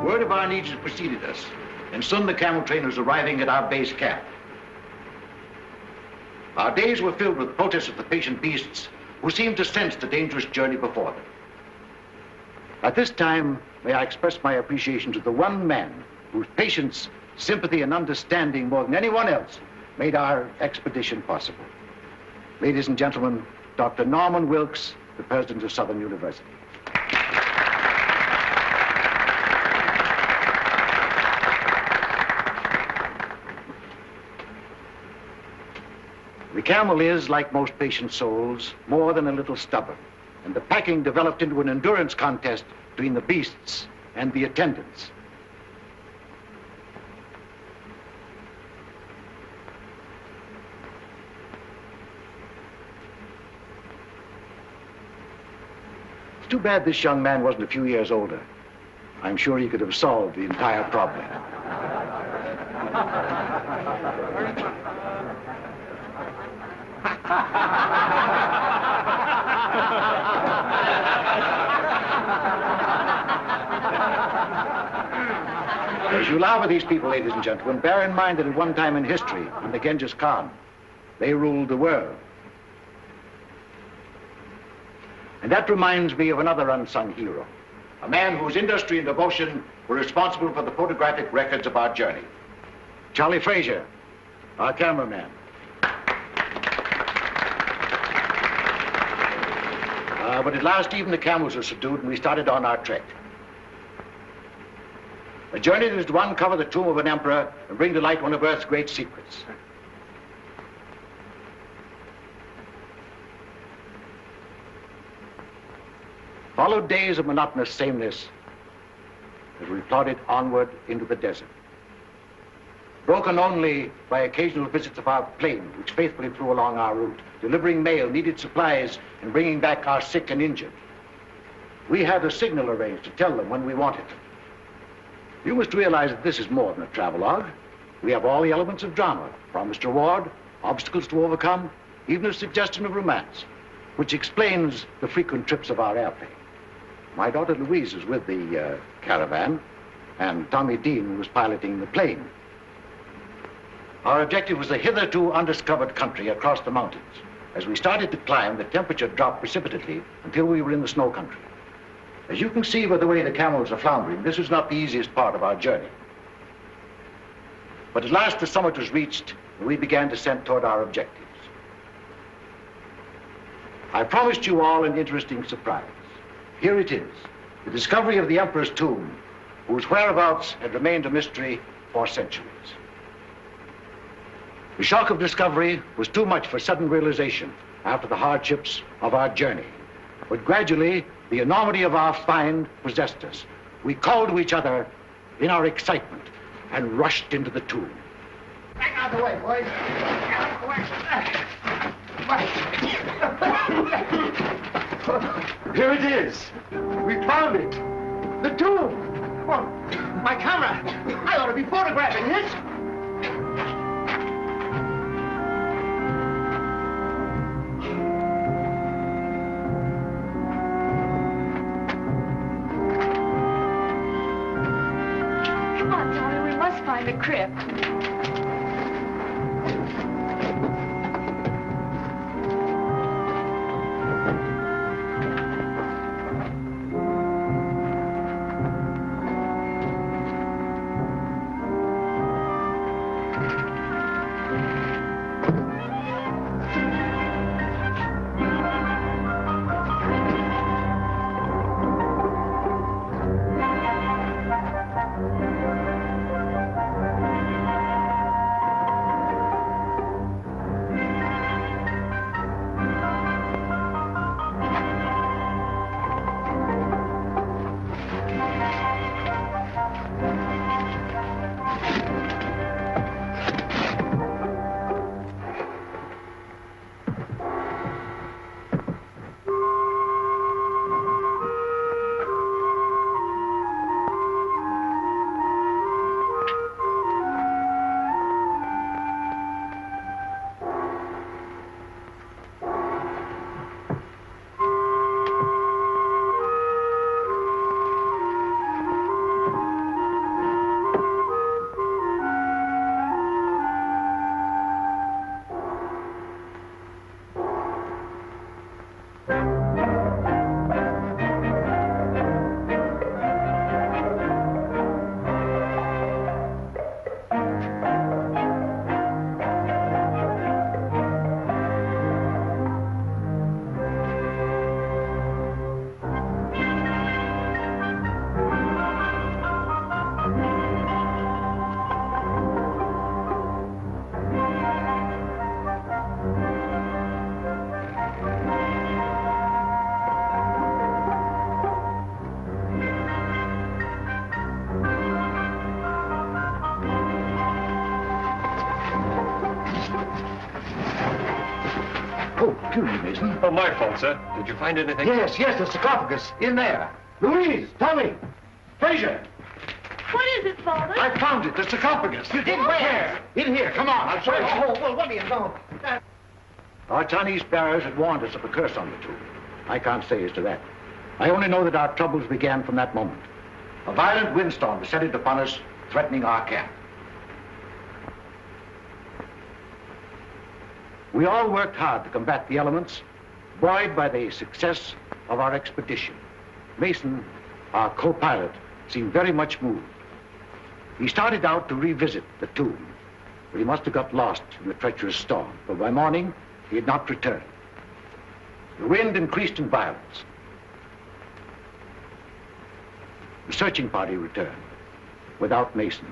Word of our needs has preceded us, and soon the camel train was arriving at our base camp. Our days were filled with protests of the patient beasts who seemed to sense the dangerous journey before them. At this time, may I express my appreciation to the one man whose patience, sympathy, and understanding more than anyone else made our expedition possible. Ladies and gentlemen, Dr. Norman Wilkes, the president of Southern University. The camel is, like most patient souls, more than a little stubborn, and the packing developed into an endurance contest between the beasts and the attendants. It's too bad this young man wasn't a few years older. I'm sure he could have solved the entire problem. As you laugh at these people, ladies and gentlemen, bear in mind that at one time in history, in the Genghis Khan, they ruled the world. And that reminds me of another unsung hero, a man whose industry and devotion were responsible for the photographic records of our journey. Charles Fraser, our cameraman. But at last, even the camels were subdued, and we started on our trek. A journey that is to uncover the tomb of an emperor and bring to light one of Earth's great secrets. Followed days of monotonous sameness as we plodded onward into the desert, broken only by occasional visits of our plane, which faithfully flew along our route, delivering mail, needed supplies, and bringing back our sick and injured. We had a signal arranged to tell them when we wanted them. You must realize that this is more than a travelogue. We have all the elements of drama, promised reward, obstacles to overcome, even a suggestion of romance, which explains the frequent trips of our airplane. My daughter Louise is with the caravan, and Tommy Dean was piloting the plane. Our objective was a hitherto undiscovered country across the mountains. As we started to climb, the temperature dropped precipitately until we were in the snow country. As you can see by the way the camels are floundering, this was not the easiest part of our journey. But at last the summit was reached, and we began descent toward our objectives. I promised you all an interesting surprise. Here it is, the discovery of the Emperor's tomb, whose whereabouts had remained a mystery for centuries. The shock of discovery was too much for sudden realization after the hardships of our journey. But gradually, the enormity of our find possessed us. We called to each other in our excitement and rushed into the tomb. Back out of the way, boys. Out of the way. Here it is. We found it. The tomb. Oh, my camera. I ought to be photographing this. Find the crypt. Excuse me, Mason. Oh, my fault, sir. Did you find anything? Yes, the sarcophagus. In there. Louise, Tommy, Fraser. What is it, Father? I found it, the sarcophagus. You did where? In here, come on, I'll show you. Oh, well, what do you know? Our Chinese bearers had warned us of a curse on the tomb. I can't say as to that. I only know that our troubles began from that moment. A violent windstorm descended upon us, threatening our camp. We all worked hard to combat the elements, buoyed by the success of our expedition. Mason, our co-pilot, seemed very much moved. He started out to revisit the tomb, but he must have got lost in the treacherous storm, for by morning he had not returned. The wind increased in violence. The searching party returned, without Mason.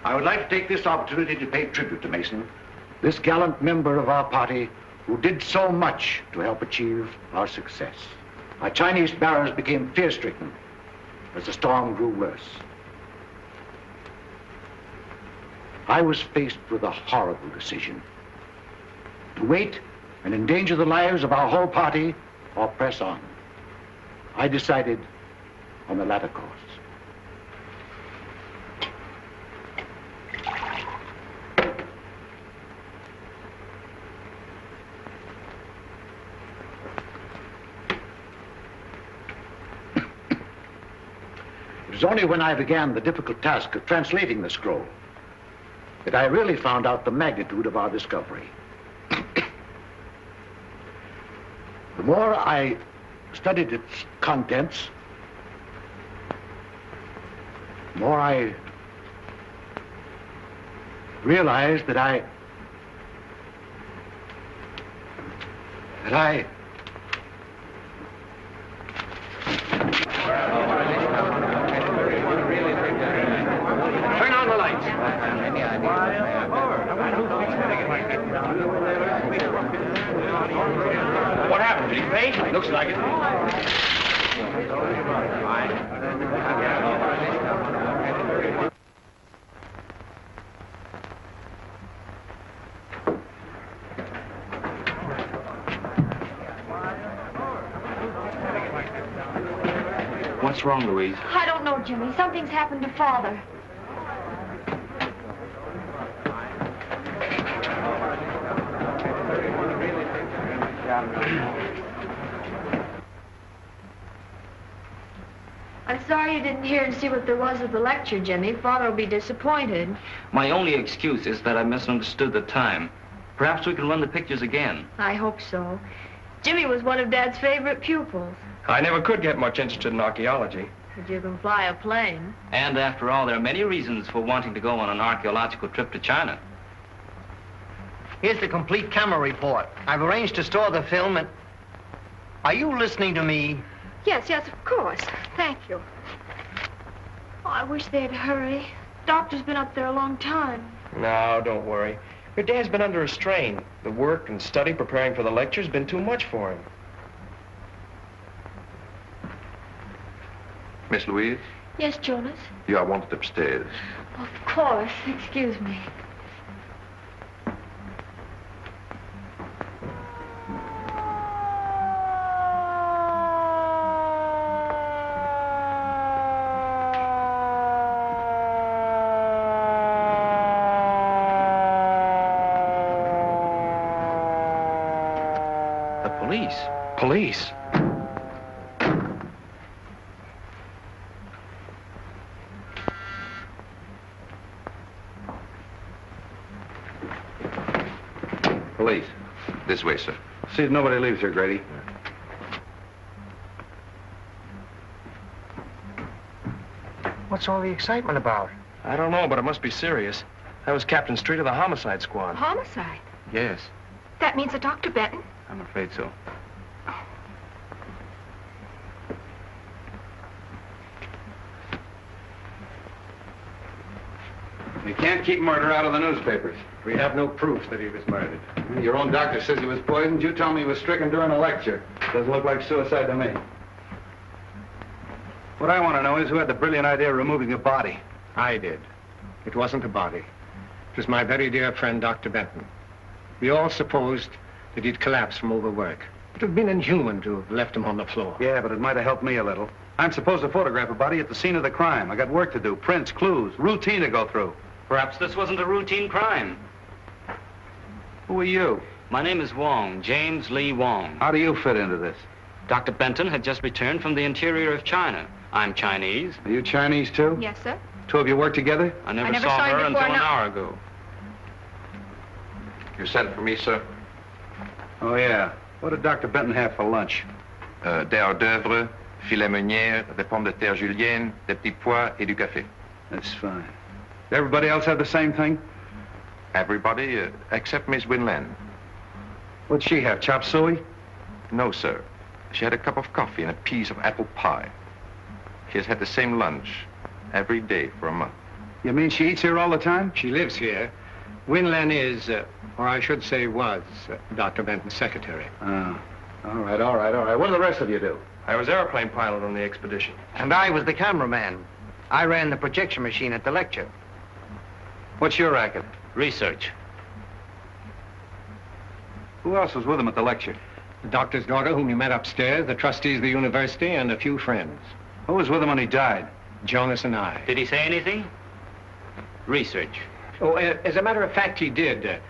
I would like to take this opportunity to pay tribute to Mason, this gallant member of our party who did so much to help achieve our success. Our Chinese bearers became fear-stricken as the storm grew worse. I was faced with a horrible decision: to wait and endanger the lives of our whole party or press on. I decided on the latter course. It was only when I began the difficult task of translating the scroll that I really found out the magnitude of our discovery. The more I studied its contents, the more I realized that I Turn on the lights. What happened? Did he faint? Looks like it. What's wrong, Louise? I don't know, Jimmy. Something's happened to Father. I'm sorry you didn't hear and see what there was at the lecture, Jimmy. Father will be disappointed. My only excuse is that I misunderstood the time. Perhaps we can run the pictures again. I hope so. Jimmy was one of Dad's favorite pupils. I never could get much interested in archaeology. But you can fly a plane. And after all, there are many reasons for wanting to go on an archaeological trip to China. Here's the complete camera report. I've arranged to store the film and... Are you listening to me? Yes, of course. Thank you. Oh, I wish they'd hurry. Doctor's been up there a long time. No, don't worry. Your dad's been under a strain. The work and study preparing for the lecture's been too much for him. Miss Louise, Yes, Jonas? you are wanted upstairs. Of course. Excuse me. The police. Police? Police. This way, sir. See if nobody leaves here, Grady. What's all the excitement about? I don't know, but it must be serious. That was Captain Street of the homicide squad. Homicide? Yes, That means a Dr. Benton? I'm afraid so. You can't keep murder out of the newspapers. We have no proof that he was murdered. Your own doctor says he was poisoned. You tell me he was stricken during a lecture. Doesn't look like suicide to me. What I want to know is who had the brilliant idea of removing the body. I did. It wasn't a body. It was my very dear friend, Dr. Benton. We all supposed that he'd collapsed from overwork. It would have been inhuman to have left him on the floor. Yeah, but it might have helped me a little. I'm supposed to photograph a body at the scene of the crime. I got work to do, prints, clues, routine to go through. Perhaps this wasn't a routine crime. Who are you? My name is Wong, James Lee Wong. How do you fit into this? Dr. Benton had just returned from the interior of China. I'm Chinese. Are you Chinese, too? Yes, sir. Two of you work together? I never saw him her before, until an no. hour ago. You sent for me, sir? Oh, yeah. What did Dr. Benton have for lunch? Des hors d'oeuvre, filet meunière, des pommes de terre julienne, des petits pois et du café. That's fine. Did everybody else have the same thing? Everybody except Miss Win Len. What'd she have, chop suey? No, sir. She had a cup of coffee and a piece of apple pie. She has had the same lunch every day for a month. You mean she eats here all the time? She lives here. Win Len is, or I should say was, Dr. Benton's secretary. Oh. All right. What do the rest of you do? I was airplane pilot on the expedition. And I was the cameraman. I ran the projection machine at the lecture. What's your racket? Research. Who else was with him at the lecture? The doctor's daughter, whom you met upstairs, the trustees of the university, and a few friends. Who was with him when he died? Jonas and I. Did he say anything? Research. Oh, as a matter of fact, he did. Of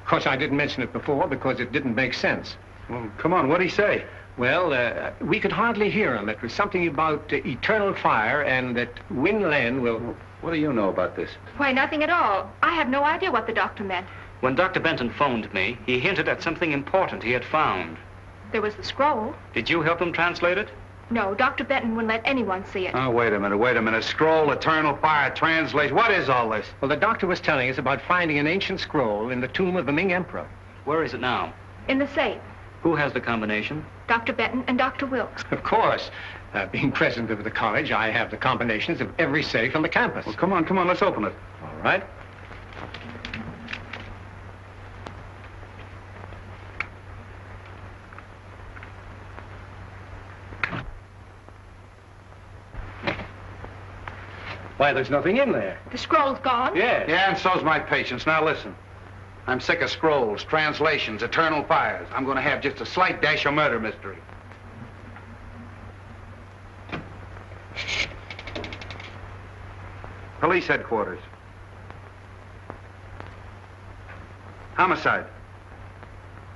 course, I didn't mention it before because it didn't make sense. Well, come on, what'd he say? Well, we could hardly hear him. It was something about eternal fire and that Win Len will... What do you know about this? Why, nothing at all. I have no idea what the doctor meant. When Dr. Benton phoned me, he hinted at something important he had found. There was the scroll. Did you help him translate it? No, Dr. Benton wouldn't let anyone see it. Oh, wait a minute. Scroll, eternal fire, translation. What is all this? Well, the doctor was telling us about finding an ancient scroll in the tomb of the Ming Emperor. Where is it now? In the safe. Who has the combination? Dr. Benton and Dr. Wilkes. Of course. Being president of the college, I have the combinations of every safe on the campus. Well, come on, let's open it. All right. Why, there's nothing in there. The scroll's gone? Yes. Yeah, and so's my patience. Now listen. I'm sick of scrolls, translations, eternal fires. I'm going to have just a slight dash of murder mystery. Police headquarters. Homicide.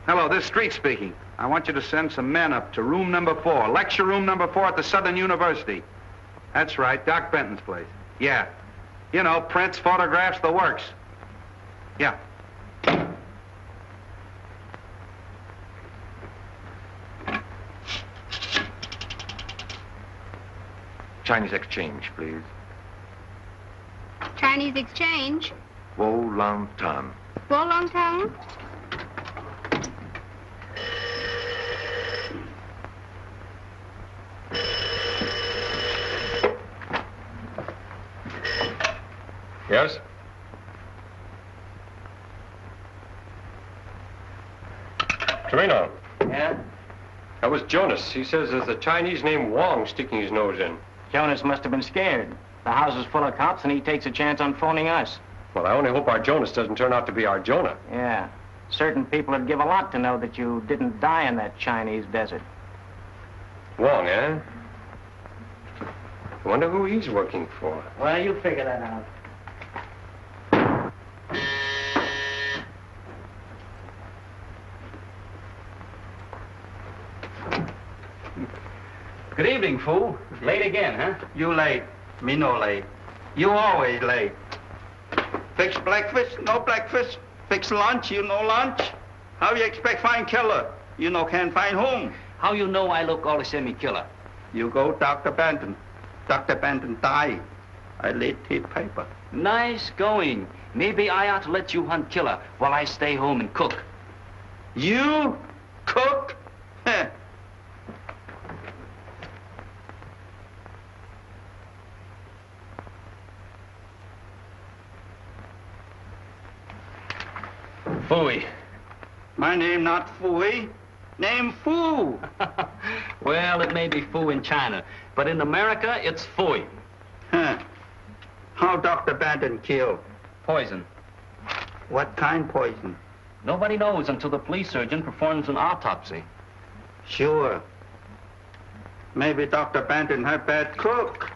Hello, this is Street speaking. I want you to send some men up to room number 4, lecture room number 4 at the Southern University. That's right, Doc Benton's place. Yeah. You know, prints, photographs, the works. Yeah. Chinese exchange, please. Chinese exchange. Wo Lang Tan. Long time. Yes? Torino. Yeah? That was Jonas. He says there's a Chinese named Wong sticking his nose in. Jonas must have been scared. The house is full of cops, and he takes a chance on phoning us. Well, I only hope our Jonas doesn't turn out to be our Jonah. Yeah. Certain people would give a lot to know that you didn't die in that Chinese desert. Wong, eh? I wonder who he's working for. Well, you figure that out. Good evening, fool. Late again, huh? You late, me no late. You always late. Fix breakfast, no breakfast. Fix lunch, you no lunch. How you expect find killer? You no can't find home. How you know I look all the same killer? You go Dr. Benton. Dr. Benton died. I laid his paper. Nice going. Maybe I ought to let you hunt killer while I stay home and cook. You cook? Heh. Fooey. My name not Fooey. Name Foo. Well, it may be Foo in China, but in America, it's Fooey. Huh. How Dr. Benton killed? Poison. What kind poison? Nobody knows until the police surgeon performs an autopsy. Sure. Maybe Dr. Benton had bad cook.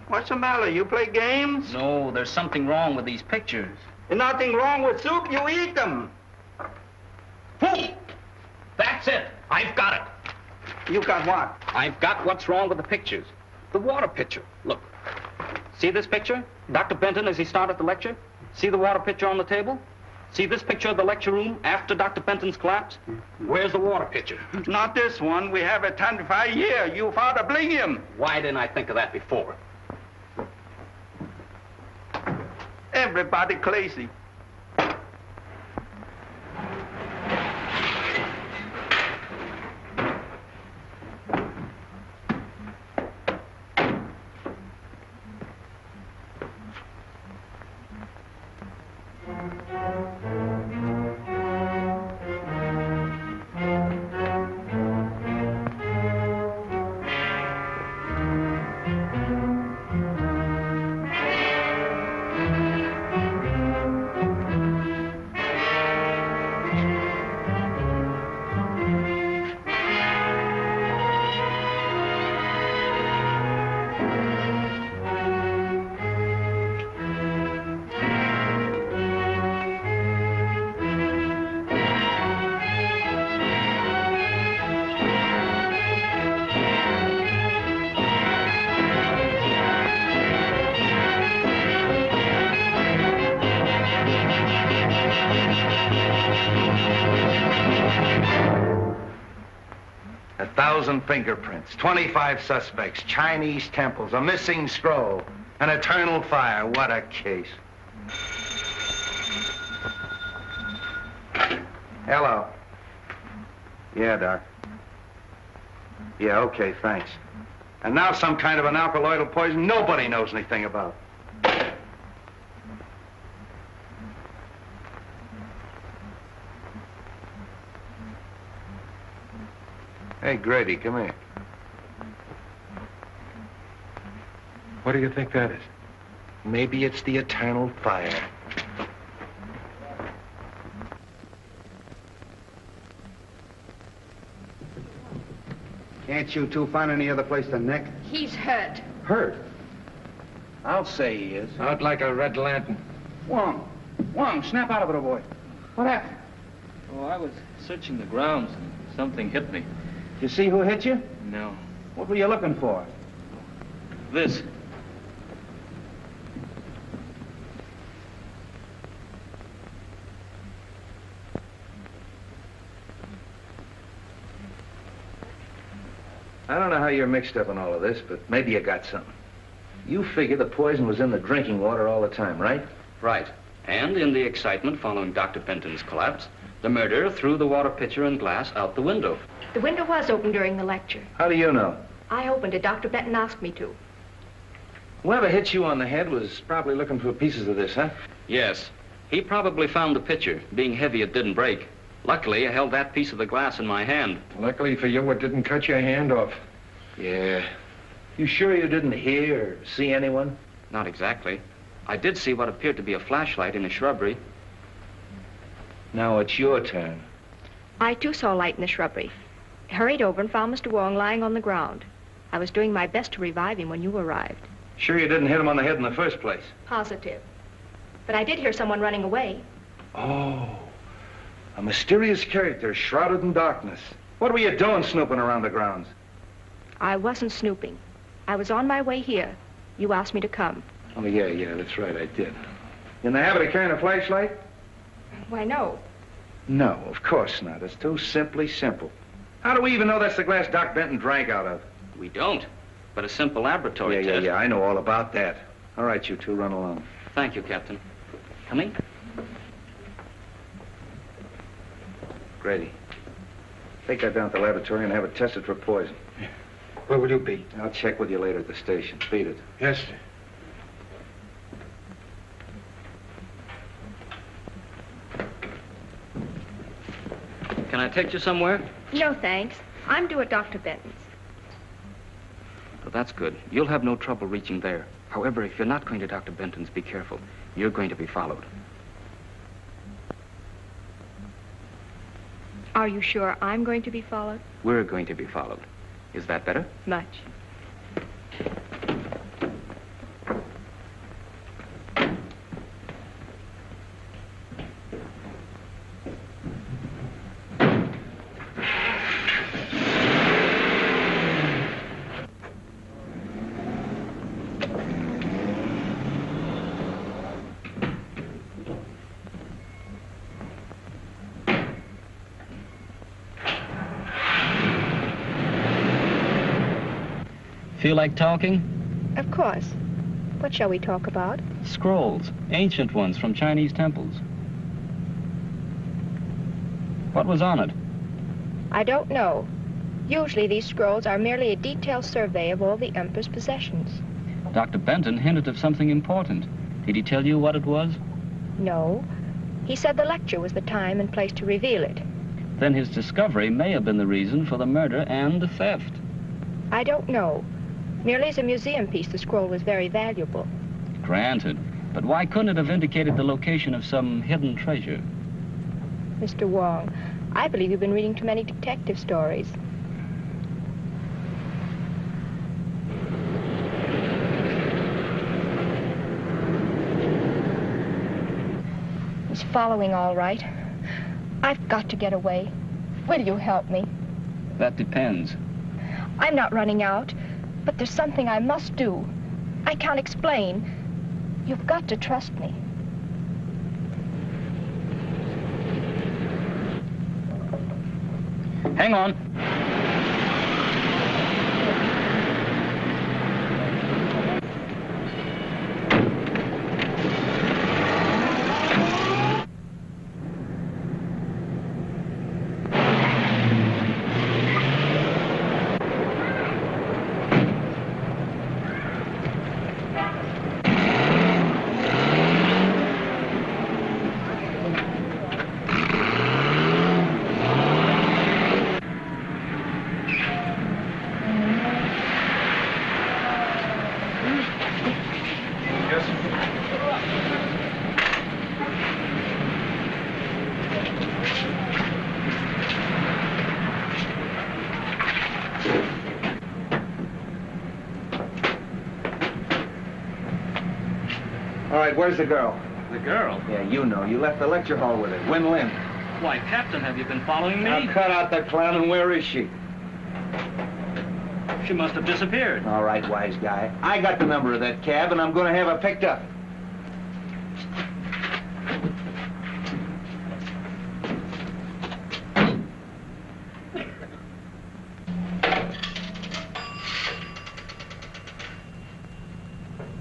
What's the matter? You play games? No, there's something wrong with these pictures. There's nothing wrong with soup. You eat them. Fool! That's it. I've got it. You got what? I've got what's wrong with the pictures. The water pitcher. Look. See this picture? Dr. Benton as he started the lecture? See the water pitcher on the table? See this picture of the lecture room after Dr. Benton's collapse? Where's the water pitcher? Not this one. We have identified here. You father bring him. Why didn't I think of that before? Everybody crazy. Fingerprints, 25 suspects, Chinese temples, a missing scroll, an eternal fire. What a case. Hello. Yeah, Doc. Yeah, okay, thanks. And now some kind of an alkaloidal poison nobody knows anything about. Hey, Grady, come here. What do you think that is? Maybe it's the eternal fire. Can't you two find any other place to nick? He's hurt. Hurt? I'll say he is. Out like a red lantern. Wong, snap out of it, old boy. What happened? Oh, I was searching the grounds and something hit me. You see who hit you? No. What were you looking for? This. I don't know how you're mixed up in all of this, but maybe you got something. You figure the poison was in the drinking water all the time, right? Right. And in the excitement following Dr. Benton's collapse, the murderer threw the water pitcher and glass out the window. The window was open during the lecture. How do you know? I opened it. Dr. Benton asked me to. Whoever hit you on the head was probably looking for pieces of this, huh? Yes. He probably found the pitcher. Being heavy, it didn't break. Luckily, I held that piece of the glass in my hand. Luckily for you, it didn't cut your hand off. Yeah. You sure you didn't hear or see anyone? Not exactly. I did see what appeared to be a flashlight in a shrubbery. Now it's your turn. I, too, saw light in the shrubbery. Hurried over and found Mr. Wong lying on the ground. I was doing my best to revive him when you arrived. Sure you didn't hit him on the head in the first place? Positive. But I did hear someone running away. Oh, a mysterious character shrouded in darkness. What were you doing snooping around the grounds? I wasn't snooping. I was on my way here. You asked me to come. Oh, yeah, that's right, I did. You in the habit of carrying a flashlight? Why, no. No, of course not. It's too simply simple. How do we even know that's the glass Doc Benton drank out of? We don't. But a simple laboratory test. Yeah, I know all about that. All right, you two, run along. Thank you, Captain. Coming? Grady, take that down to the laboratory and have it tested for poison. Yeah. Where will you be? I'll check with you later at the station. Beat it. Yes, sir. Can I take you somewhere? No, thanks. I'm due at Dr. Benton's. Well, that's good. You'll have no trouble reaching there. However, if you're not going to Dr. Benton's, be careful. You're going to be followed. Are you sure I'm going to be followed? We're going to be followed. Is that better? Much. Feel like talking? Of course. What shall we talk about? Scrolls, ancient ones from Chinese temples. What was on it? I don't know. Usually these scrolls are merely a detailed survey of all the Emperor's possessions. Dr. Benton hinted of something important. Did he tell you what it was? No. He said the lecture was the time and place to reveal it. Then his discovery may have been the reason for the murder and the theft. I don't know. Merely as a museum piece, the scroll was very valuable. Granted. But why couldn't it have indicated the location of some hidden treasure? Mr. Wong, I believe you've been reading too many detective stories. He's following all right. I've got to get away. Will you help me? That depends. I'm not running out, but there's something I must do. I can't explain. You've got to trust me. Hang on. Where's the girl? The girl? Yeah, you know. You left the lecture hall with her. Win Len. Why, Captain, have you been following me? Now cut out the clown, and where is she? She must have disappeared. All right, wise guy. I got the number of that cab, and I'm going to have her picked up.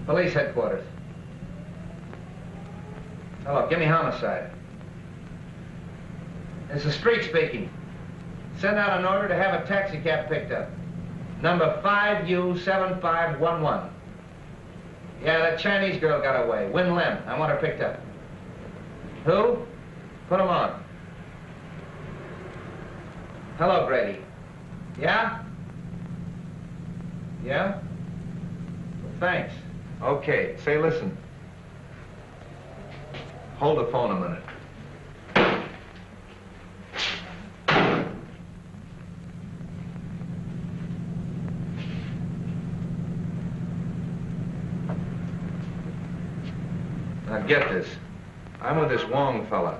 Police headquarters. Hello, give me homicide. It's the street speaking. Send out an order to have a taxi cab picked up. Number 5U7511. Yeah, that Chinese girl got away. Win Len. I want her picked up. Who? Put him on. Hello, Grady. Yeah? Yeah? Well, thanks. Okay, say listen. Hold the phone a minute. Now get this. I'm with this Wong fella.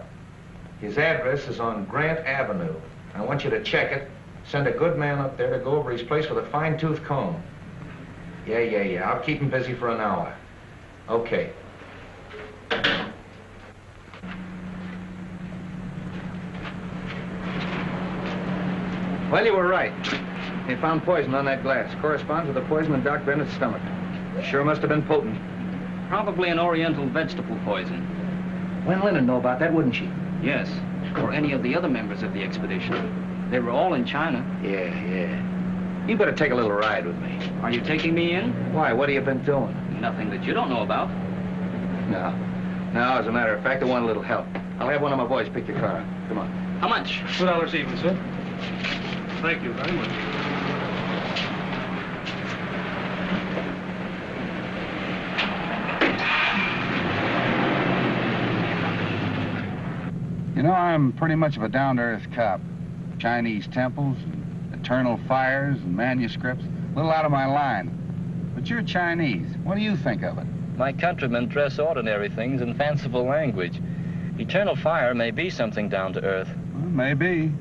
His address is on Grant Avenue. I want you to check it. Send a good man up there to go over his place with a fine-tooth comb. Yeah. I'll keep him busy for an hour. Okay. Well, you were right. They found poison on that glass. Corresponds with the poison in Doc Bennett's stomach. Sure must have been potent. Probably an oriental vegetable poison. Win Len would know about that, wouldn't she? Yes, or any of the other members of the expedition. They were all in China. Yeah. You better take a little ride with me. Are you taking me in? Why, what have you been doing? Nothing that you don't know about. No, as a matter of fact, I want a little help. I'll have one of my boys pick your car up. Come on. How much? $2 even, sir. Thank you very much. You know, I'm pretty much of a down-to-earth cop. Chinese temples, and eternal fires, and manuscripts. A little out of my line. But you're Chinese. What do you think of it? My countrymen dress ordinary things in fanciful language. Eternal fire may be something down to earth. Well, maybe.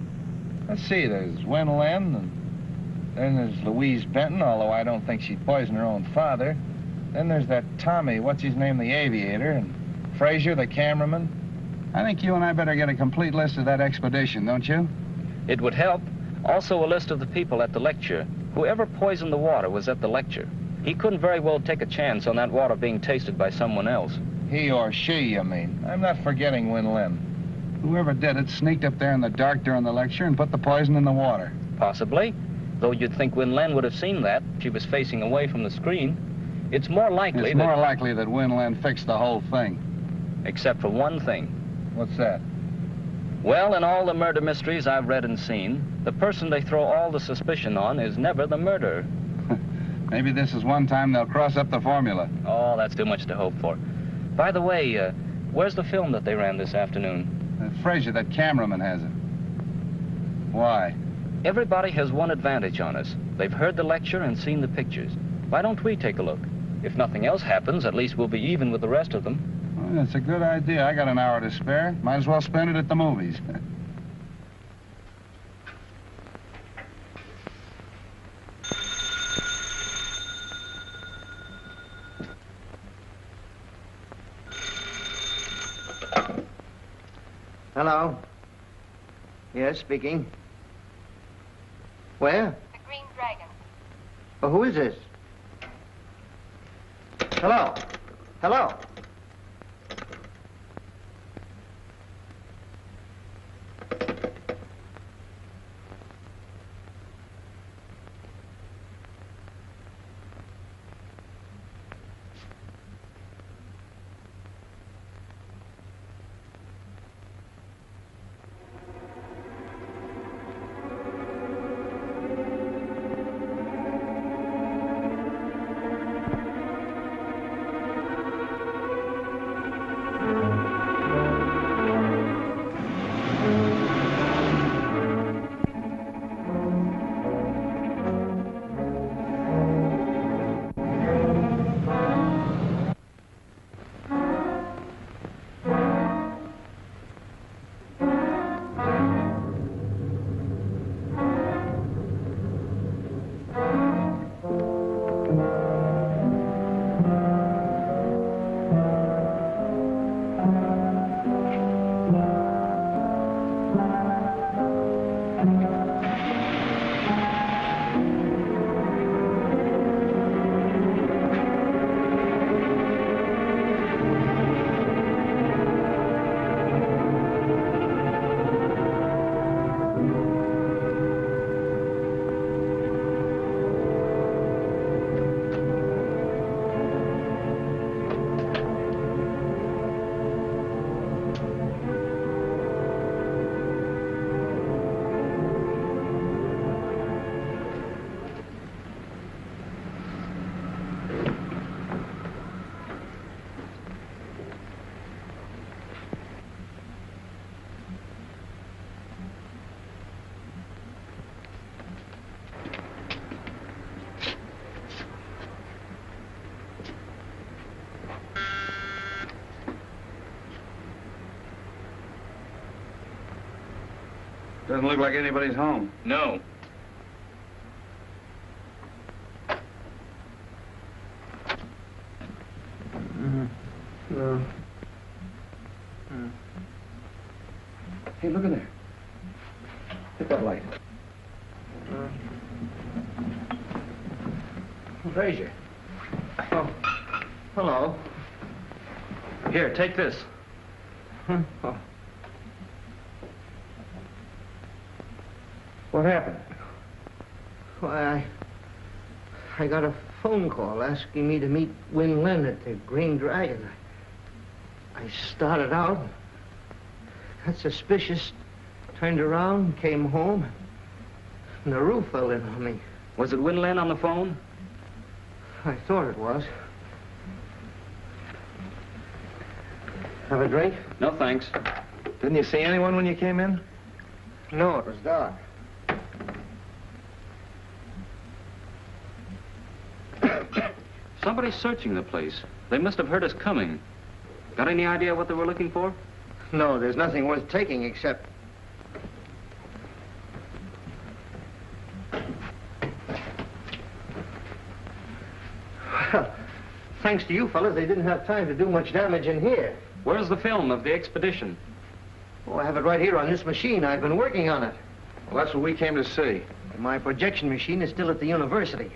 Let's see, there's Win Len, and then there's Louise Benton, although I don't think she'd poison her own father. Then there's that Tommy, what's his name, the aviator, and Fraser, the cameraman. I think you and I better get a complete list of that expedition, don't you? It would help. Also a list of the people at the lecture. Whoever poisoned the water was at the lecture. He couldn't very well take a chance on that water being tasted by someone else. He or she, you mean? I'm not forgetting Win Len. Whoever did it sneaked up there in the dark during the lecture and put the poison in the water. Possibly. Though you'd think Win Len would have seen that. She was facing away from the screen. It's more likely that Win Len fixed the whole thing. Except for one thing. What's that? Well, in all the murder mysteries I've read and seen, the person they throw all the suspicion on is never the murderer. Maybe this is one time they'll cross up the formula. Oh, that's too much to hope for. By the way, where's the film that they ran this afternoon? Fraser, that cameraman has it. Why? Everybody has one advantage on us. They've heard the lecture and seen the pictures. Why don't we take a look? If nothing else happens, at least we'll be even with the rest of them. Well, that's a good idea. I got an hour to spare. Might as well spend it at the movies. Hello? Yes, speaking. Where? The Green Dragon. Well, who is this? Hello? Hello? Doesn't look like anybody's home. No. No. Hey, look in there. Hit that light. Fraser. Oh, hello. Here, take this. Oh. What happened? Why, I got a phone call asking me to meet Win Len at the Green Dragon. I started out, got suspicious, turned around, came home, and the roof fell in on me. Was it Win Len on the phone? I thought it was. Have a drink? No, thanks. Didn't you see anyone when you came in? No, it was dark. Somebody's searching the place. They must have heard us coming. Got any idea what they were looking for? No, there's nothing worth taking except... Well, thanks to you fellas, they didn't have time to do much damage in here. Where's the film of the expedition? Oh, I have it right here on this machine. I've been working on it. Well, that's what we came to see. My projection machine is still at the university.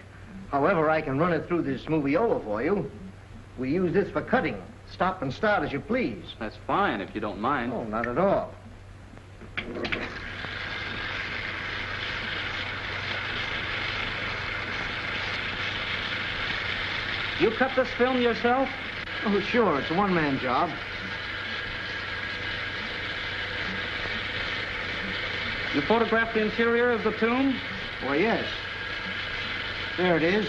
However, I can run it through this moviola for you. We use this for cutting. Stop and start as you please. That's fine, if you don't mind. Oh, not at all. You cut this film yourself? Oh, sure. It's a one-man job. You photographed the interior of the tomb? Why, yes. There it is.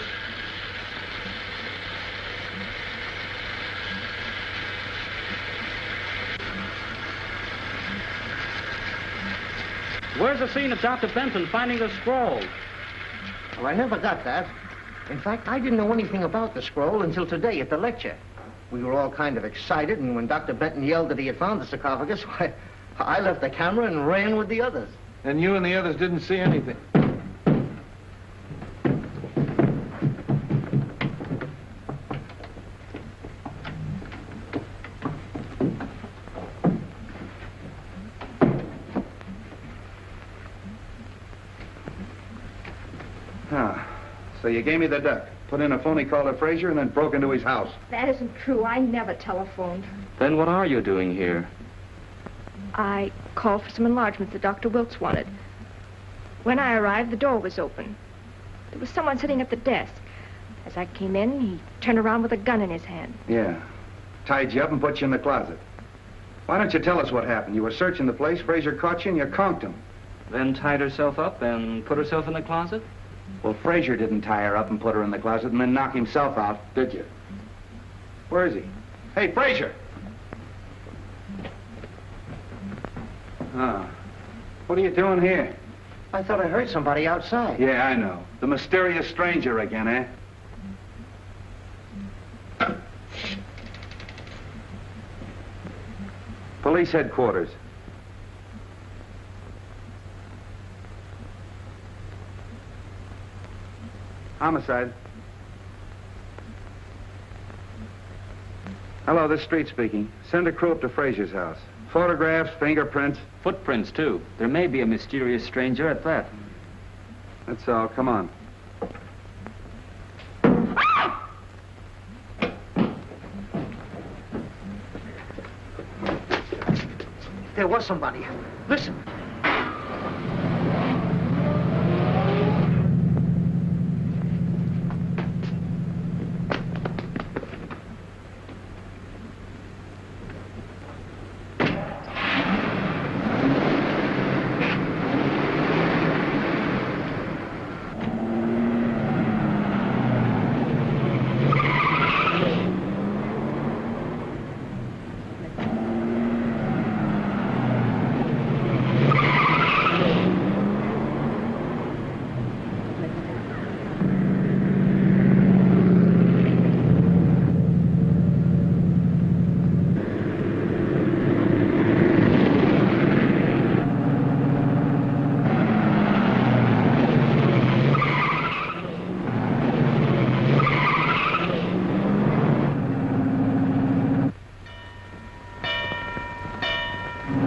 Where's the scene of Dr. Benton finding the scroll? Well, I never got that. In fact, I didn't know anything about the scroll until today at the lecture. We were all kind of excited, and when Dr. Benton yelled that he had found the sarcophagus, why, I left the camera and ran with the others. And you and the others didn't see anything? So you gave me the duck, put in a phony call to Fraser, and then broke into his house. That isn't true. I never telephoned. Then what are you doing here? I called for some enlargements that Dr. Wilkes wanted. When I arrived, the door was open. There was someone sitting at the desk. As I came in, he turned around with a gun in his hand. Yeah. Tied you up and put you in the closet. Why don't you tell us what happened? You were searching the place, Fraser caught you, and you conked him. Then tied herself up and put herself in the closet? Well, Fraser didn't tie her up and put her in the closet and then knock himself out, did you? Where is he? Hey, Fraser! Oh. What are you doing here? I thought I heard somebody outside. Yeah, I know. The mysterious stranger again, eh? Police headquarters. Homicide. Hello, this is Street speaking. Send a crew up to Fraser's house. Photographs, fingerprints. Footprints, too. There may be a mysterious stranger at that. That's all. Come on. There was somebody. Listen.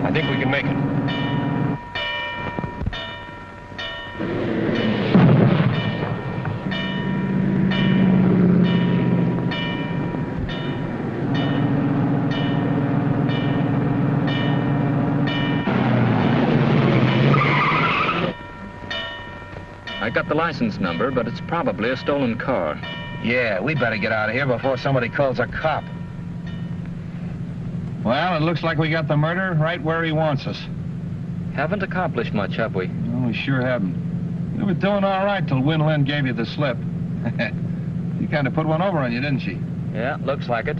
I think we can make it. I got the license number, but it's probably a stolen car. Yeah, we better get out of here before somebody calls a cop. Well, it looks like we got the murderer right where he wants us. Haven't accomplished much, have we? No, we sure haven't. You were doing all right till Win Len gave you the slip. She kind of put one over on you, didn't she? Yeah, looks like it.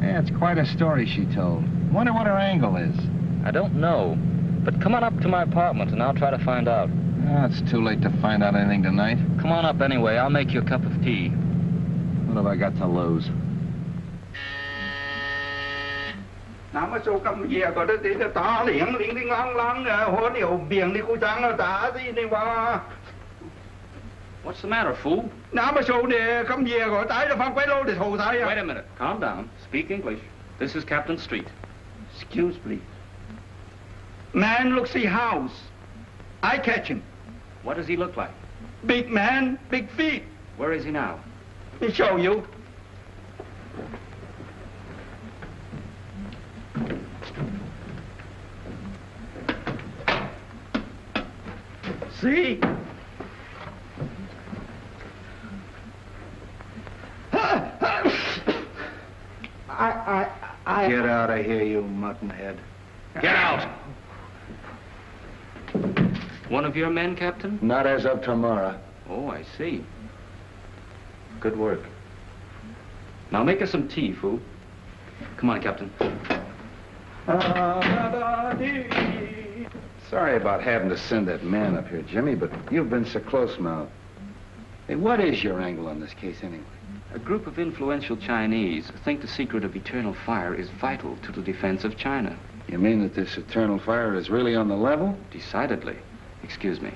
Yeah, it's quite a story she told. Wonder what her angle is. I don't know. But come on up to my apartment and I'll try to find out. Oh, it's too late to find out anything tonight. Come on up anyway. I'll make you a cup of tea. What have I got to lose? Nào mà số cầm về có đất thì ta liền liền liền lăng lăng hoa nhiều biển đi cô trắng nó ta gì đi mà. What's the matter, fool? Nào mà số này cầm về có tái nó phang quay lô để thầu tái. Wait a minute. Calm down. Speak English. This is Captain Street. Excuse please. Man looks the house. I catch him. What does he look like? Big man, big feet. Where is he now? Let me show you. See? I... Get out of here, you muttonhead. Get out! One of your men, Captain? Not as of tomorrow. Oh, I see. Good work. Now make us some tea, fool. Come on, Captain. Sorry about having to send that man up here, Jimmy, but you've been so close-mouthed. Hey, what is your angle on this case, anyway? A group of influential Chinese think the secret of eternal fire is vital to the defense of China. You mean that this eternal fire is really on the level? Decidedly. Excuse me.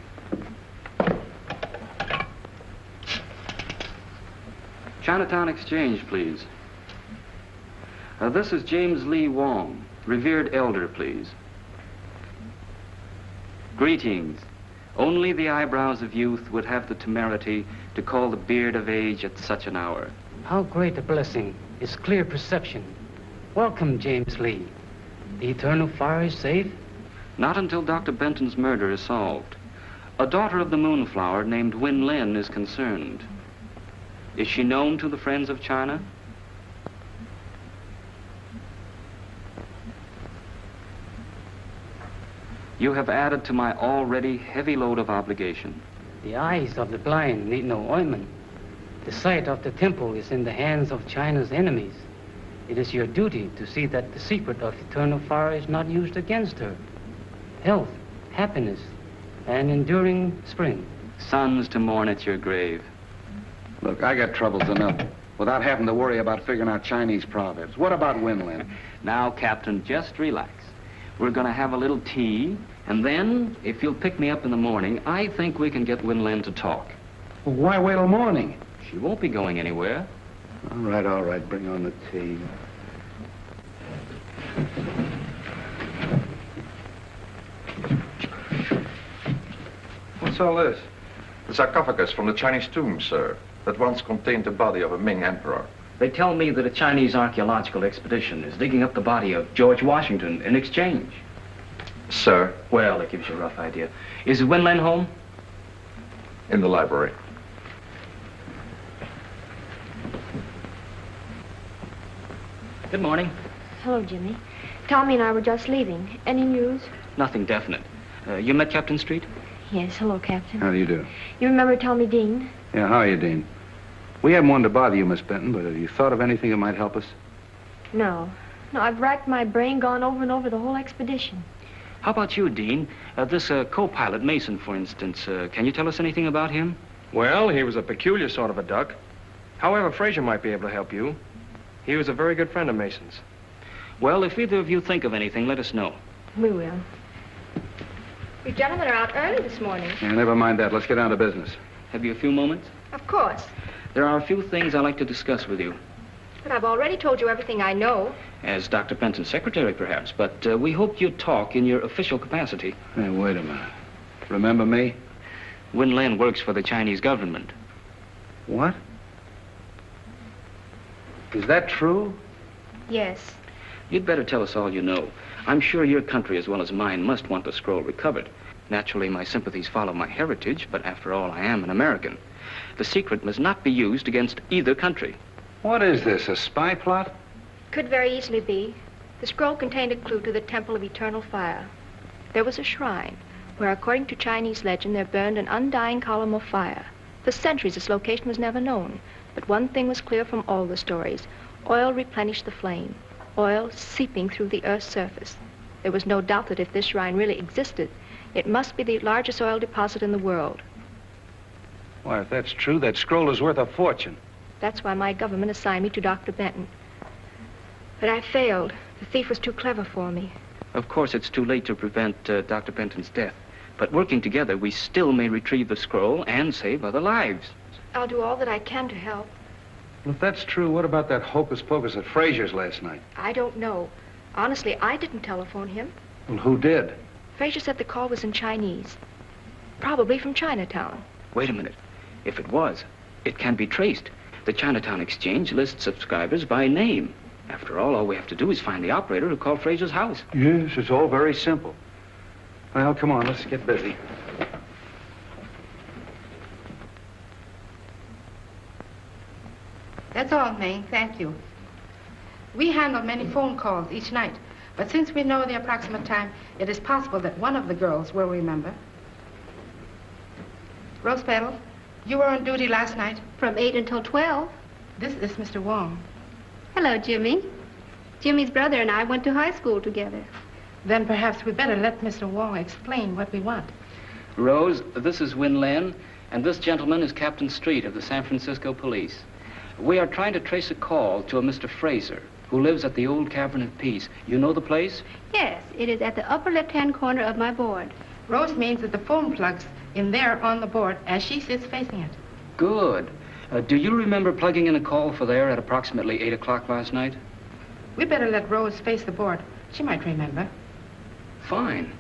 Chinatown Exchange, please. This is James Lee Wong, revered elder, please. Greetings. Only the eyebrows of youth would have the temerity to call the beard of age at such an hour. How great a blessing is clear perception. Welcome, James Lee. The eternal fire is safe? Not until Dr. Benton's murder is solved. A daughter of the Moonflower named Win Len is concerned. Is she known to the friends of China? You have added to my already heavy load of obligation. The eyes of the blind need no ointment. The sight of the temple is in the hands of China's enemies. It is your duty to see that the secret of eternal fire is not used against her. Health, happiness, and enduring spring. Sons to mourn at your grave. Look, I got troubles enough without having to worry about figuring out Chinese proverbs. What about Win Len? Now, Captain, just relax. We're going to have a little tea, and then, if you'll pick me up in the morning, I think we can get Win Len to talk. Well, why wait till morning? She won't be going anywhere. All right. Bring on the tea. What's all this? The sarcophagus from the Chinese tomb, sir, that once contained the body of a Ming emperor. They tell me that a Chinese archaeological expedition is digging up the body of George Washington in exchange. Sir? Well, that gives you a rough idea. Is Win Len home? In the library. Good morning. Hello, Jimmy. Tommy and I were just leaving. Any news? Nothing definite. You met Captain Street? Yes, hello, Captain. How do you do? You remember Tommy Dean? Yeah, how are you, Dean? We haven't wanted to bother you, Miss Benton, but have you thought of anything that might help us? No. No, I've racked my brain, gone over and over the whole expedition. How about you, Dean? This co-pilot, Mason, for instance. Can you tell us anything about him? Well, he was a peculiar sort of a duck. However, Fraser might be able to help you. He was a very good friend of Mason's. Well, if either of you think of anything, let us know. We will. You gentlemen are out early this morning. Yeah, never mind that. Let's get down to business. Have you a few moments? Of course. There are a few things I'd like to discuss with you. But I've already told you everything I know. As Dr. Benton's secretary, perhaps, but we hoped you'd talk in your official capacity. Hey, wait a minute. Remember me? Win Len works for the Chinese government. What? Is that true? Yes. You'd better tell us all you know. I'm sure your country, as well as mine, must want the scroll recovered. Naturally, my sympathies follow my heritage, but after all, I am an American. The secret must not be used against either country. What is this, a spy plot? Could very easily be. The scroll contained a clue to the Temple of Eternal Fire. There was a shrine where, according to Chinese legend, there burned an undying column of fire. For centuries, its location was never known. But one thing was clear from all the stories. Oil replenished the flame. Oil seeping through the Earth's surface. There was no doubt that if this shrine really existed, it must be the largest oil deposit in the world. Why, if that's true, that scroll is worth a fortune. That's why my government assigned me to Dr. Benton. But I failed. The thief was too clever for me. Of course, it's too late to prevent Dr. Benton's death. But working together, we still may retrieve the scroll and save other lives. I'll do all that I can to help. Well, if that's true, what about that hocus pocus at Fraser's last night? I don't know. Honestly, I didn't telephone him. Well, who did? Fraser said the call was in Chinese. Probably from Chinatown. Wait a minute. If it was, it can be traced. The Chinatown Exchange lists subscribers by name. After all we have to do is find the operator who called Fraser's house. Yes, it's all very simple. Well, come on, let's get busy. That's all, May. Thank you. We handle many phone calls each night, but since we know the approximate time, it is possible that one of the girls will remember. Rose Petal, you were on duty last night? From 8 until 12. This is Mr. Wong. Hello, Jimmy. Jimmy's brother and I went to high school together. Then perhaps we better let Mr. Wong explain what we want. Rose, this is Win Len, and this gentleman is Captain Street of the San Francisco Police. We are trying to trace a call to a Mr. Fraser, who lives at the old Cavern of Peace. You know the place? Yes, it is at the upper left-hand corner of my board. Rose means that the phone plug's in there on the board as she sits facing it. Good. Do you remember plugging in a call for there at approximately 8 o'clock last night? We better let Rose face the board. She might remember. Fine.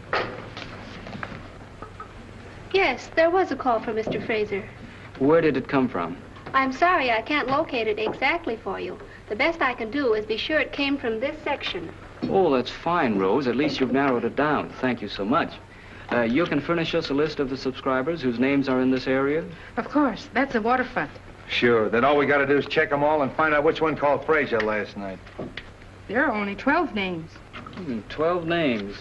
Yes, there was a call for Mr. Fraser. Where did it come from? I'm sorry I can't locate it exactly for you. The best I can do is be sure it came from this section. Oh, that's fine, Rose. At least you've narrowed it down. Thank you so much. You can furnish us a list of the subscribers whose names are in this area? Of course. That's the waterfront. Sure. Then all we got to do is check them all and find out which one called Fraser last night. There are only 12 names. 12 names.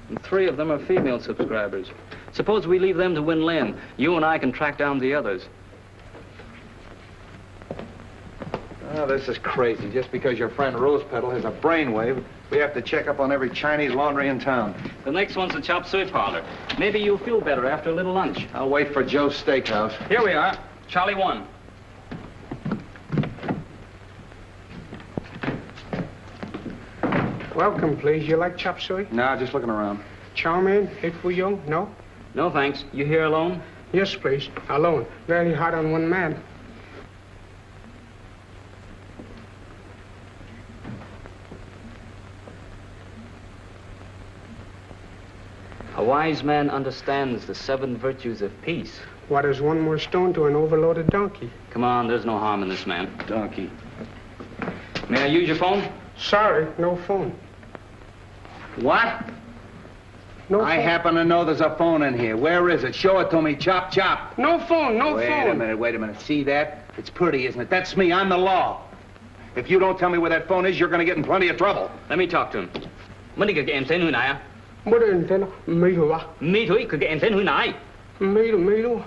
And 3 of them are female subscribers. Suppose we leave them to Win Len. You and I can track down the others. Oh, this is crazy. Just because your friend Rose Petal has a brainwave, we have to check up on every Chinese laundry in town. The next one's the chop suey parlor. Maybe you'll feel better after a little lunch. I'll wait for Joe's Steakhouse. Here we are. Charlie 1. Welcome, please. You like chop suey? No, just looking around. Chow mein, egg foo young? No? No, thanks. You here alone? Yes, please. Alone. Very hard on one man. A wise man understands the 7 virtues of peace. What is one more stone to an overloaded donkey? Come on, there's no harm in this man. Donkey. May I use your phone? Sorry, no phone. What? No I phone. happen to know there's a phone in here. Where is it? Show it to me. Chop, chop. No phone, no phone. Wait a minute. See that? It's pretty, isn't it? That's me. I'm the law. If you don't tell me where that phone is, you're going to get in plenty of trouble. Let me talk to him. What did you get in here?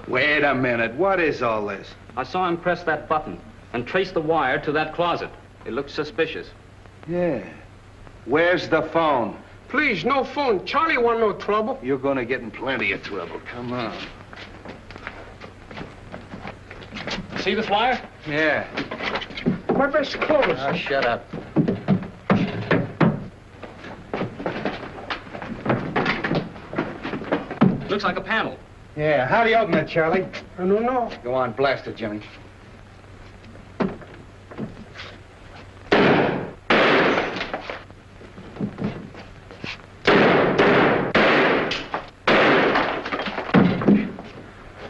Wait a minute. What is all this? I saw him press that button and trace the wire to that closet. It looked suspicious. Yeah. Where's the phone? Please, no phone. Charlie want no trouble. You're going to get in plenty of trouble. Come on. See this wire? Yeah. My best clothes. Oh, shut up. Looks like a panel. Yeah. How do you open it, Charlie? I don't know. Go on, blast it, Jimmy.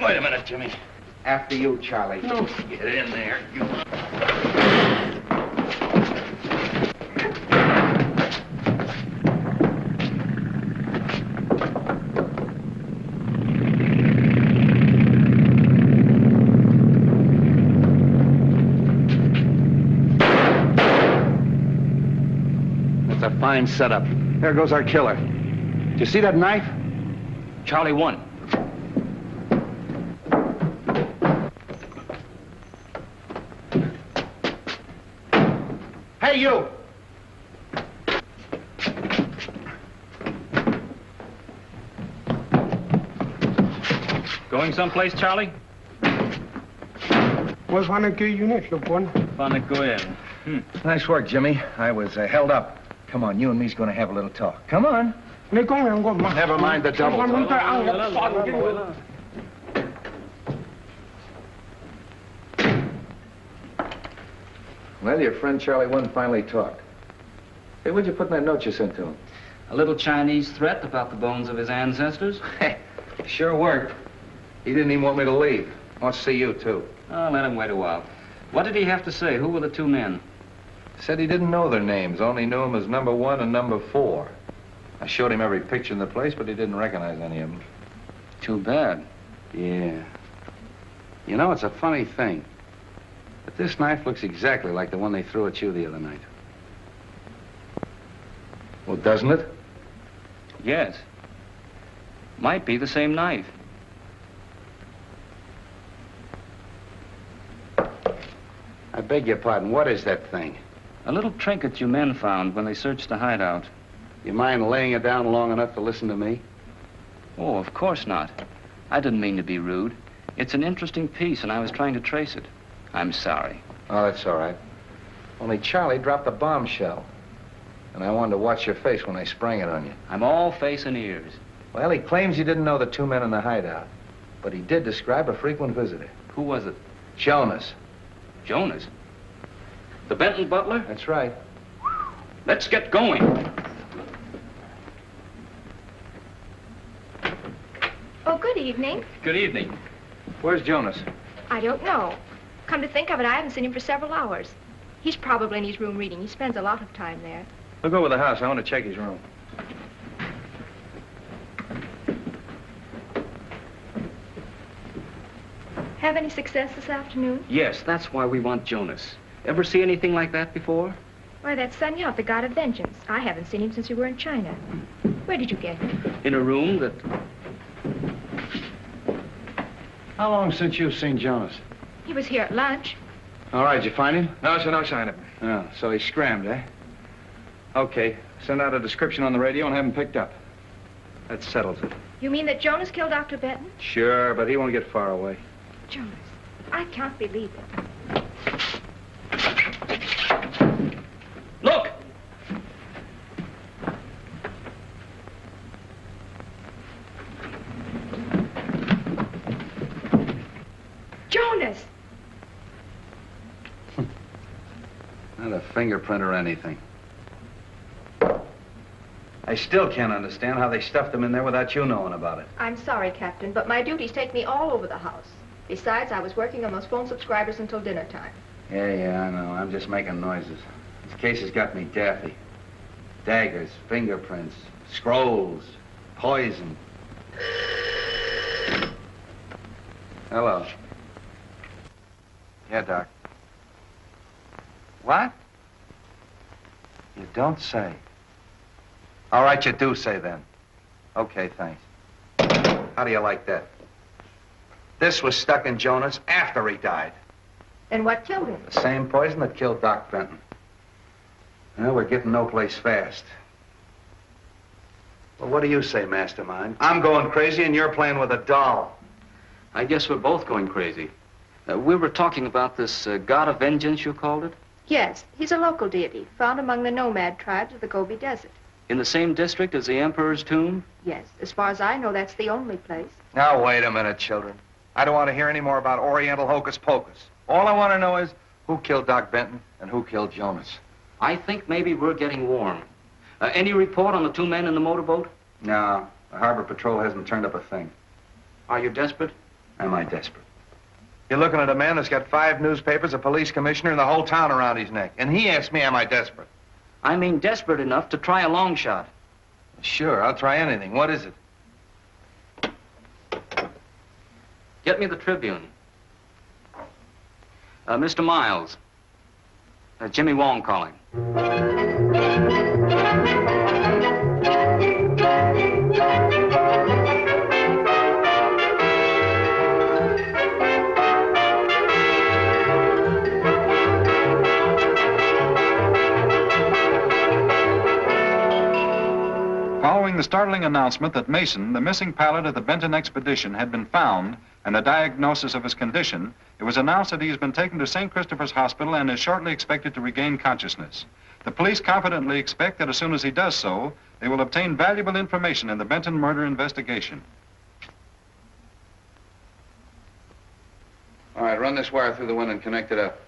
Wait a minute, Jimmy. After you, Charlie. No. Get in there. You... That's a fine setup. There goes our killer. Do you see that knife? Charlie 1. Hey, you! Going someplace, Charlie? Nice work, Jimmy. I was held up. Come on, you and me's going to have a little talk. Come on. Never mind the double. Well, your friend Charlie Win finally talked. Hey, what'd you put in that note you sent to him? A little Chinese threat about the bones of his ancestors. Sure worked. He didn't even want me to leave. Wants to see you, too. Oh, let him wait a while. What did he have to say? Who were the two men? Said he didn't know their names, only knew them as number 1 and number 4. I showed him every picture in the place, but he didn't recognize any of them. Too bad. Yeah. You know, it's a funny thing. But this knife looks exactly like the one they threw at you the other night. Well, doesn't it? Yes. Might be the same knife. I beg your pardon, what is that thing? A little trinket you men found when they searched the hideout. You mind laying it down long enough to listen to me? Oh, of course not. I didn't mean to be rude. It's an interesting piece, and I was trying to trace it. I'm sorry. Oh, that's all right. Only Charlie dropped a bombshell. And I wanted to watch your face when I sprang it on you. I'm all face and ears. Well, he claims you didn't know the two men in the hideout. But he did describe a frequent visitor. Who was it? Jonas. Jonas? The Benton butler? That's right. Let's get going. Oh, good evening. Good evening. Where's Jonas? I don't know. Come to think of it, I haven't seen him for several hours. He's probably in his room reading. He spends a lot of time there. Look over the house. I want to check his room. Have any success this afternoon? Yes, that's why we want Jonas. Ever see anything like that before? Why, that's Sun-Yat, the god of vengeance. I haven't seen him since we were in China. Where did you get him? In a room that... How long since you've seen Jonas? He was here at lunch. All right, did you find him? No, sir, no sign of him. Oh, so he scrammed, eh? Okay, send out a description on the radio and have him picked up. That settles it. You mean that Jonas killed Dr. Benton? Sure, but he won't get far away. Jonas, I can't believe it. Look! Jonas! Not a fingerprint or anything. I still can't understand how they stuffed him in there without you knowing about it. I'm sorry, Captain, but my duties take me all over the house. Besides, I was working on those phone subscribers until dinner time. Yeah, I know. I'm just making noises. This case has got me daffy. Daggers, fingerprints, scrolls, poison. Hello. Yeah, Doc. What? You don't say. All right, you do say then. Okay, thanks. How do you like that? This was stuck in Jonas after he died. And what killed him? The same poison that killed Doc Benton. Well, we're getting no place fast. Well, what do you say, Mastermind? I'm going crazy and you're playing with a doll. I guess we're both going crazy. We were talking about this god of vengeance, you called it? Yes, he's a local deity, found among the nomad tribes of the Gobi Desert. In the same district as the Emperor's tomb? Yes, as far as I know, that's the only place. Now, wait a minute, children. I don't want to hear any more about Oriental hocus pocus. All I want to know is who killed Doc Benton and who killed Jonas. I think maybe we're getting warm. Any report on the two men in the motorboat? No, the Harbor Patrol hasn't turned up a thing. Are you desperate? Am I desperate? You're looking at a man that's got 5 newspapers, a police commissioner, and the whole town around his neck. And he asked me, am I desperate? I mean desperate enough to try a long shot. Sure, I'll try anything. What is it? Get me the Tribune. Mr. Miles. Jimmy Wong calling. Following the startling announcement that Mason, the missing pilot of the Benton expedition, had been found and a diagnosis of his condition, it was announced that he has been taken to St. Christopher's Hospital and is shortly expected to regain consciousness. The police confidently expect that as soon as he does so, they will obtain valuable information in the Benton murder investigation. All right, run this wire through the window and connect it up.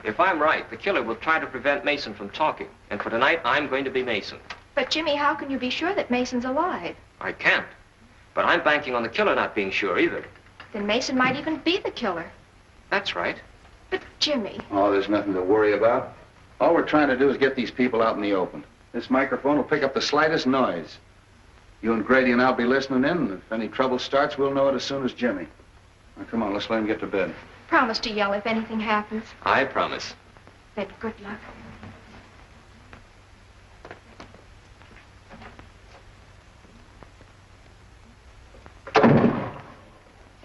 If I'm right, the killer will try to prevent Mason from talking. And for tonight, I'm going to be Mason. But, Jimmy, how can you be sure that Mason's alive? I can't. But I'm banking on the killer not being sure either. Then Mason might even be the killer. That's right. But, Jimmy... Oh, there's nothing to worry about. All we're trying to do is get these people out in the open. This microphone will pick up the slightest noise. You and Grady and I'll be listening in, and if any trouble starts, we'll know it as soon as Jimmy. Now, come on, let's let him get to bed. Promise to yell if anything happens. I promise. Then good luck.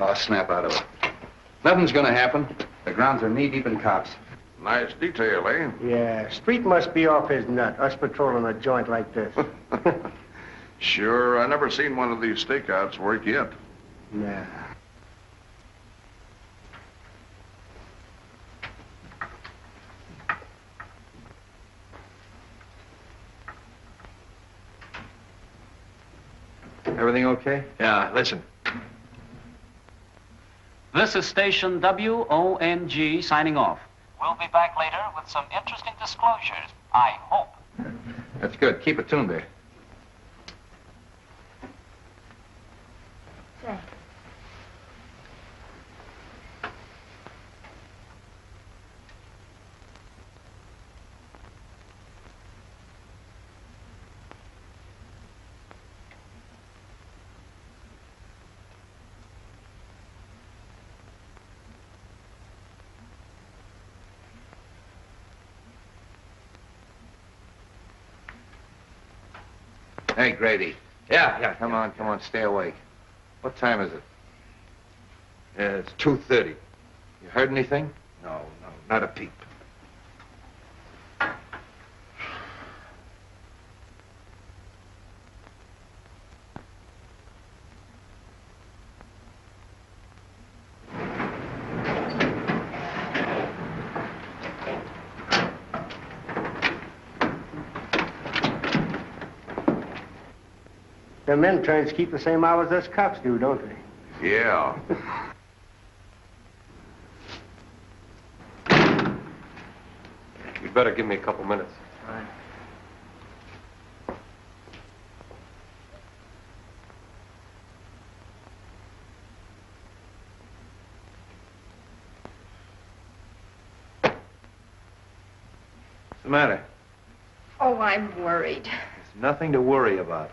Oh, snap out of it. Nothing's gonna happen. The grounds are knee-deep in cops. Nice detail, eh? Yeah, Street must be off his nut, us patrolling a joint like this. Sure, I never seen one of these stakeouts work yet. Nah. Everything okay? Yeah, listen. This is station WONG signing off. We'll be back later with some interesting disclosures, I hope. That's good. Keep it tuned there. Say. Hey, Grady. Yeah. Come on, stay awake. What time is it? It's 2:30. You heard anything? No, not a peep. Them interns keep the same hours as cops do, don't they? Yeah. You'd better give me a couple minutes. All right. What's the matter? Oh, I'm worried. There's nothing to worry about.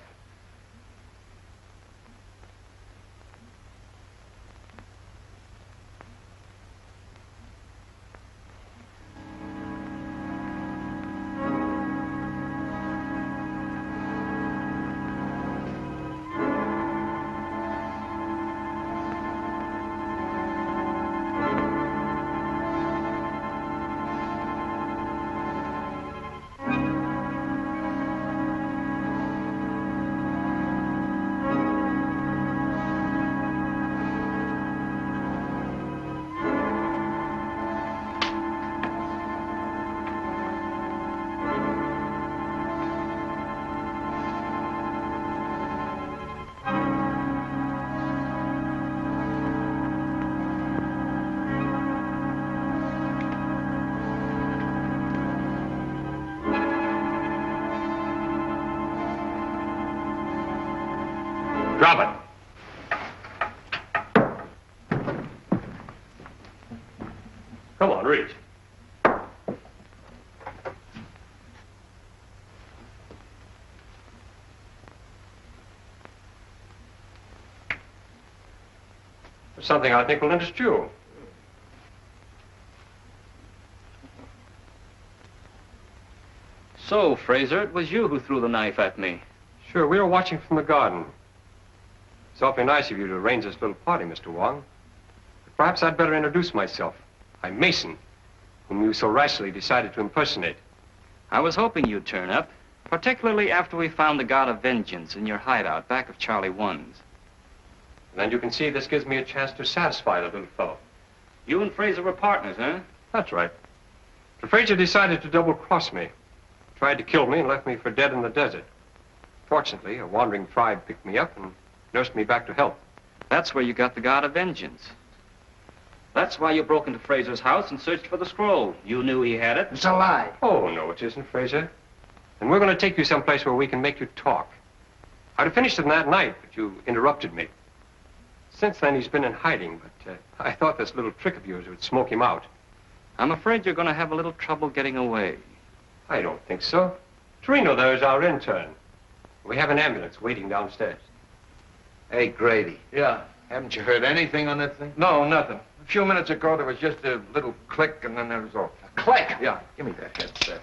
Drop it. Come on, reach. There's something I think will interest you. So, Fraser, it was you who threw the knife at me. Sure, we were watching from the garden. It's awfully nice of you to arrange this little party, Mr. Wong. But perhaps I'd better introduce myself. I'm Mason, whom you so rashly decided to impersonate. I was hoping you'd turn up. Particularly after we found the God of Vengeance in your hideout back of Charlie 1's. Then you can see this gives me a chance to satisfy the little fellow. You and Fraser were partners, huh? That's right. But Fraser decided to double-cross me. Tried to kill me and left me for dead in the desert. Fortunately, a wandering tribe picked me up and nursed me back to health. That's where you got the God of Vengeance. That's why you broke into Fraser's house and searched for the scroll. You knew he had it. It's a lie. Oh, no, it isn't, Fraser. And we're going to take you someplace where we can make you talk. I'd have finished him that night, but you interrupted me. Since then, he's been in hiding, but I thought this little trick of yours would smoke him out. I'm afraid you're going to have a little trouble getting away. I don't think so. Torino there is our intern. We have an ambulance waiting downstairs. Hey, Grady. Yeah? Haven't you heard anything on that thing? No, nothing. A few minutes ago, there was just a little click, and then there was all. A click? Yeah. Give me that headset.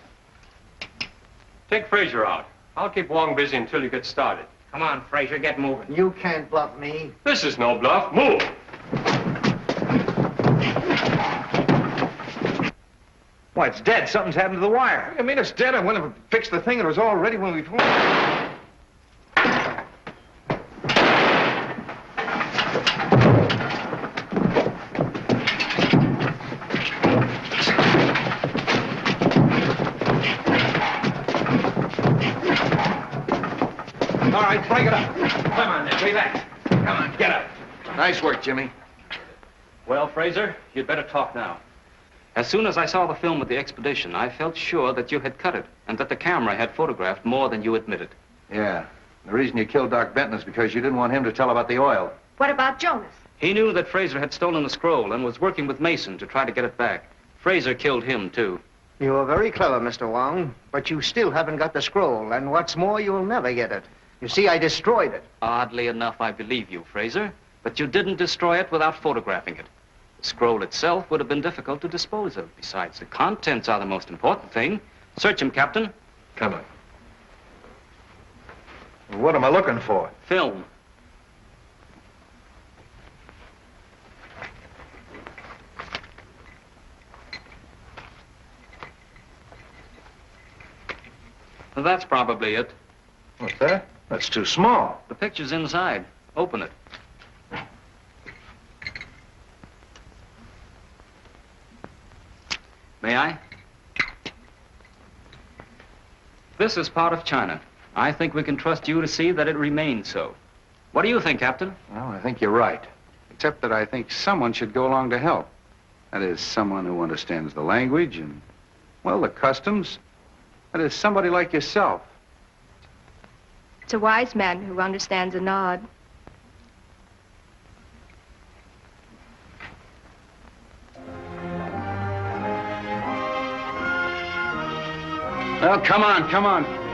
Take Fraser out. I'll keep Wong busy until you get started. Come on, Fraser, get moving. You can't bluff me. This is no bluff. Move! Why, it's dead. Something's happened to the wire. I mean, it's dead. I went and fixed the thing. It was all ready when we... All right, break it up. Come on, then. Relax. Come on, get up. Nice work, Jimmy. Well, Fraser, you'd better talk now. As soon as I saw the film of the expedition, I felt sure that you had cut it and that the camera had photographed more than you admitted. Yeah. The reason you killed Doc Benton is because you didn't want him to tell about the oil. What about Jonas? He knew that Fraser had stolen the scroll and was working with Mason to try to get it back. Fraser killed him, too. You were very clever, Mr. Wong, but you still haven't got the scroll, and what's more, you'll never get it. You see, I destroyed it. Oddly enough, I believe you, Fraser, but you didn't destroy it without photographing it. The scroll itself would have been difficult to dispose of. Besides, the contents are the most important thing. Search him, Captain. Come on. What am I looking for? Film. Well, that's probably it. What's that? That's too small. The picture's inside. Open it. May I? This is part of China. I think we can trust you to see that it remains so. What do you think, Captain? Well, I think you're right. Except that I think someone should go along to help. That is, someone who understands the language and, well, the customs. That is, somebody like yourself. It's a wise man who understands a nod. Well, come on, come on.